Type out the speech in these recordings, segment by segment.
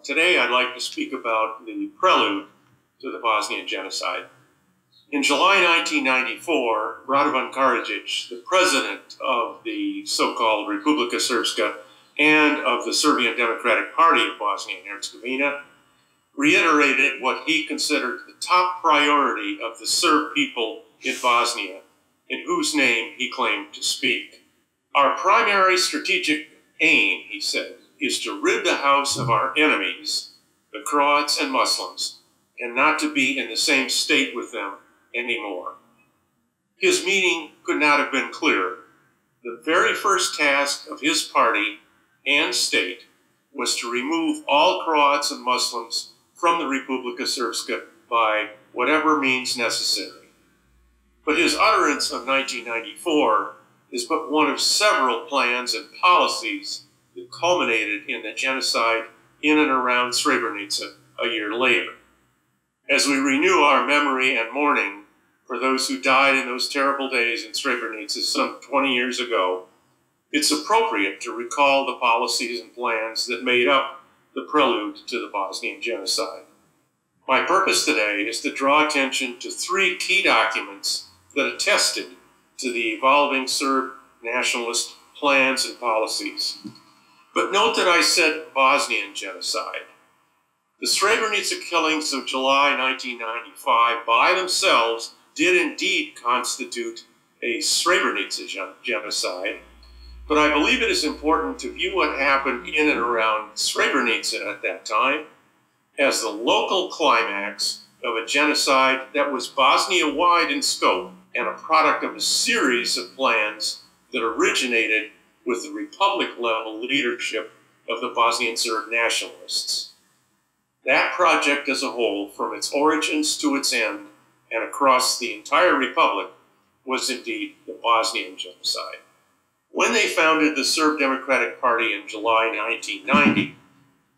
Today I'd like to speak about the prelude to the Bosnian genocide. In July 1994, Radovan Karadzic, the president of the so-called Republika Srpska and of the Serbian Democratic Party of Bosnia and Herzegovina, reiterated what he considered the top priority of the Serb people in Bosnia, in whose name he claimed to speak. Our primary strategic aim, he said, is to rid the house of our enemies, the Croats and Muslims, and not to be in the same state with them anymore. His meaning could not have been clearer. The very first task of his party and state was to remove all Croats and Muslims from the Republika Srpska by whatever means necessary. But his utterance of 1994 is but one of several plans and policies that culminated in the genocide in and around Srebrenica a year later. As we renew our memory and mourning for those who died in those terrible days in Srebrenica some 20 years ago, it's appropriate to recall the policies and plans that made up the prelude to the Bosnian genocide. My purpose today is to draw attention to three key documents that attested to the evolving Serb nationalist plans and policies. But note that I said Bosnian genocide. The Srebrenica killings of July 1995 by themselves did indeed constitute a Srebrenica genocide, but I believe it is important to view what happened in and around Srebrenica at that time as the local climax of a genocide that was Bosnia-wide in scope and a product of a series of plans that originated with the republic-level leadership of the Bosnian Serb nationalists. That project as a whole, from its origins to its end, and across the entire republic, was indeed the Bosnian genocide. When they founded the Serb Democratic Party in July 1990,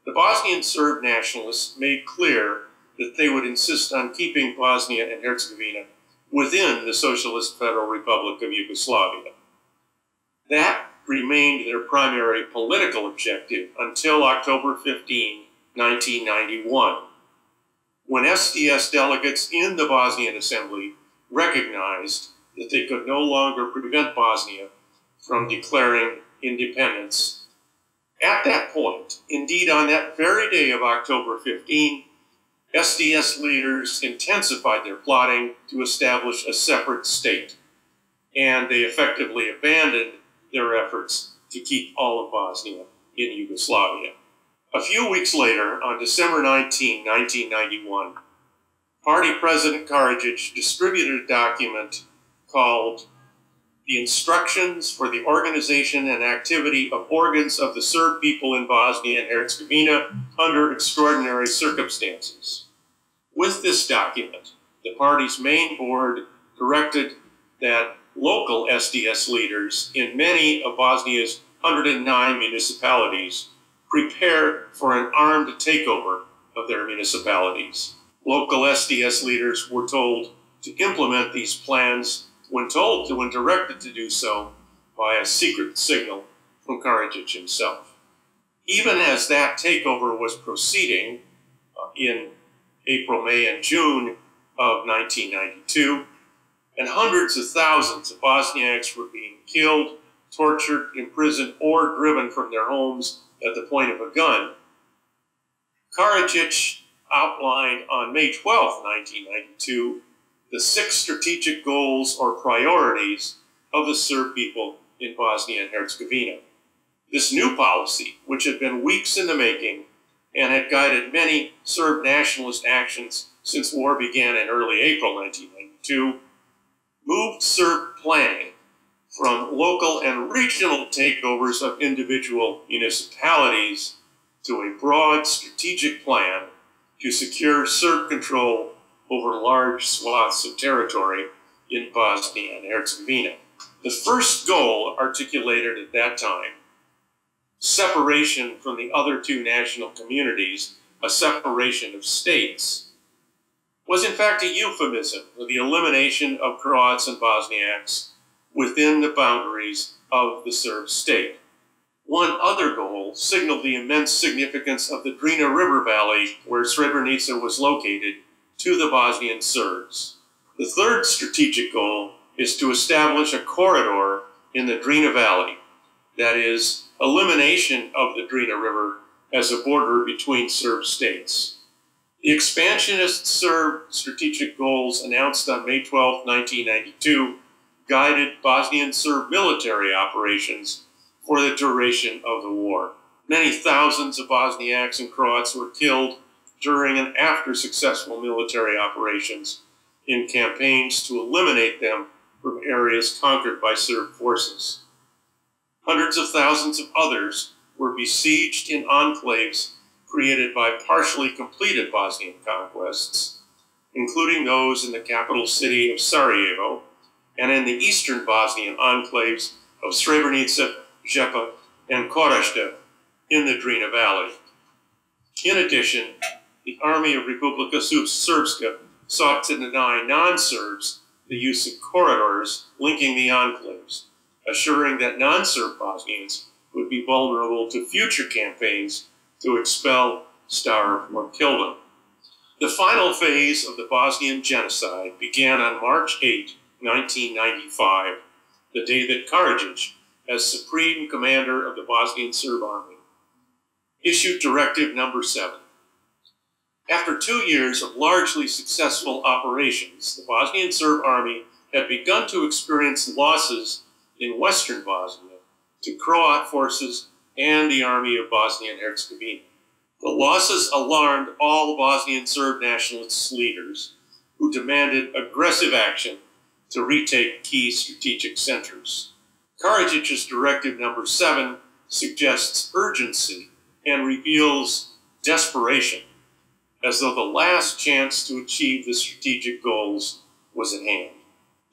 the Bosnian Serb nationalists made clear that they would insist on keeping Bosnia and Herzegovina within the Socialist Federal Republic of Yugoslavia. That remained their primary political objective until October 15, 1991, when SDS delegates in the Bosnian Assembly recognized that they could no longer prevent Bosnia from declaring independence. At that point, indeed on that very day of October 15, SDS leaders intensified their plotting to establish a separate state, and they effectively abandoned their efforts to keep all of Bosnia in Yugoslavia. A few weeks later, on December 19, 1991, Party President Karadzic distributed a document called The Instructions for the Organization and Activity of Organs of the Serb People in Bosnia and Herzegovina under Extraordinary Circumstances. With this document, the party's main board directed that local SDS leaders in many of Bosnia's 109 municipalities prepare for an armed takeover of their municipalities. Local SDS leaders were told to implement these plans when directed to do so by a secret signal from Karadzic himself. Even as that takeover was proceeding in April, May, and June of 1992, and hundreds of thousands of Bosniaks were being killed, tortured, imprisoned, or driven from their homes at the point of a gun, Karadzic outlined on May 12, 1992, the 6 strategic goals or priorities of the Serb people in Bosnia and Herzegovina. This new policy, which had been weeks in the making and had guided many Serb nationalist actions since war began in early April 1992, moved Serb planning from local and regional takeovers of individual municipalities to a broad strategic plan to secure Serb control over large swaths of territory in Bosnia and Herzegovina. The first goal articulated at that time, separation from the other two national communities, a separation of states, was in fact a euphemism for the elimination of Croats and Bosniaks within the boundaries of the Serb state. One other goal signaled the immense significance of the Drina River Valley, where Srebrenica was located, to the Bosnian Serbs. The third strategic goal is to establish a corridor in the Drina Valley, that is, elimination of the Drina River as a border between Serb states. The expansionist Serb strategic goals announced on May 12, 1992, guided Bosnian Serb military operations for the duration of the war. Many thousands of Bosniaks and Croats were killed during and after successful military operations in campaigns to eliminate them from areas conquered by Serb forces. Hundreds of thousands of others were besieged in enclaves created by partially completed Bosnian conquests, including those in the capital city of Sarajevo and in the eastern Bosnian enclaves of Srebrenica, Žepa, and Korajde in the Drina Valley. In addition, the army of Republika Srpska sought to deny non-Serbs the use of corridors linking the enclaves, assuring that non-Serb Bosnians would be vulnerable to future campaigns to expel, starve, or kill them. The final phase of the Bosnian genocide began on March 8, 1995, the day that Karadzic, as Supreme Commander of the Bosnian Serb Army, issued Directive Number 7. After 2 years of largely successful operations, the Bosnian Serb Army had begun to experience losses in western Bosnia to Croat forces and the Army of Bosnia and Herzegovina. The losses alarmed all Bosnian Serb nationalist leaders, who demanded aggressive action to retake key strategic centers. Karadzic's Directive Number 7 suggests urgency and reveals desperation, as though the last chance to achieve the strategic goals was at hand.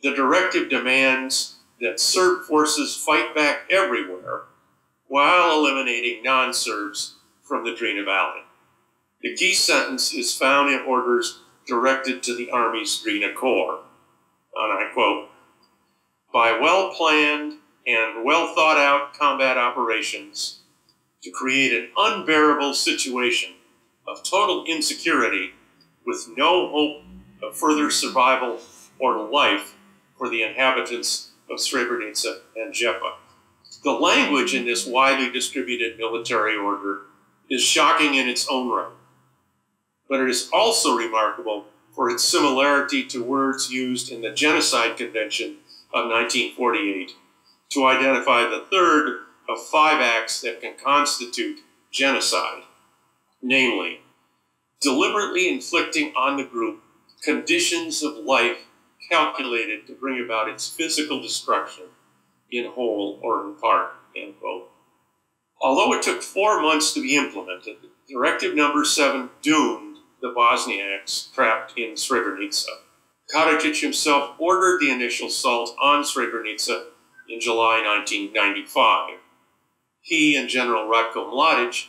The directive demands that Serb forces fight back everywhere while eliminating non-Serbs from the Drina Valley. The key sentence is found in orders directed to the Army's Drina Corps, and I quote, "By well-planned and well-thought-out combat operations to create an unbearable situation of total insecurity with no hope of further survival or life for the inhabitants of Srebrenica and Žepa." The language in this widely distributed military order is shocking in its own right, but it is also remarkable for its similarity to words used in the Genocide Convention of 1948 to identify the third of 5 acts that can constitute genocide, namely, deliberately inflicting on the group conditions of life calculated to bring about its physical destruction in whole or in part, end quote. Although it took 4 months to be implemented, Directive Number 7 doomed the Bosniaks trapped in Srebrenica. Karadzic himself ordered the initial assault on Srebrenica in July 1995. He and General Ratko Mladic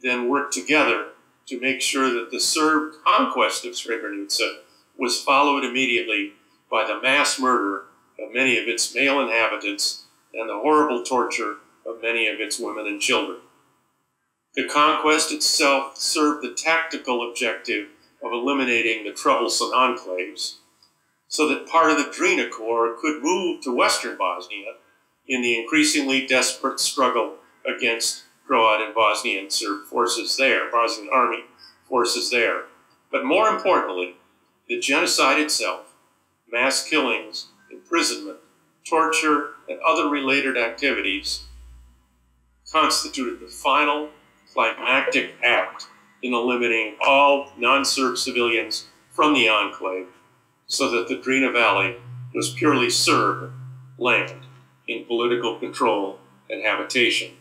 then worked together to make sure that the Serb conquest of Srebrenica was followed immediately by the mass murder of many of its male inhabitants and the horrible torture of many of its women and children. The conquest itself served the tactical objective of eliminating the troublesome enclaves, so that part of the Drina Corps could move to western Bosnia in the increasingly desperate struggle against Croat and Bosnian Serb forces there, Bosnian army forces there. But more importantly, the genocide itself, mass killings, imprisonment, torture, and other related activities constituted the final climactic act in eliminating all non-Serb civilians from the enclave, so that the Drina Valley was purely Serb land in political control and habitation.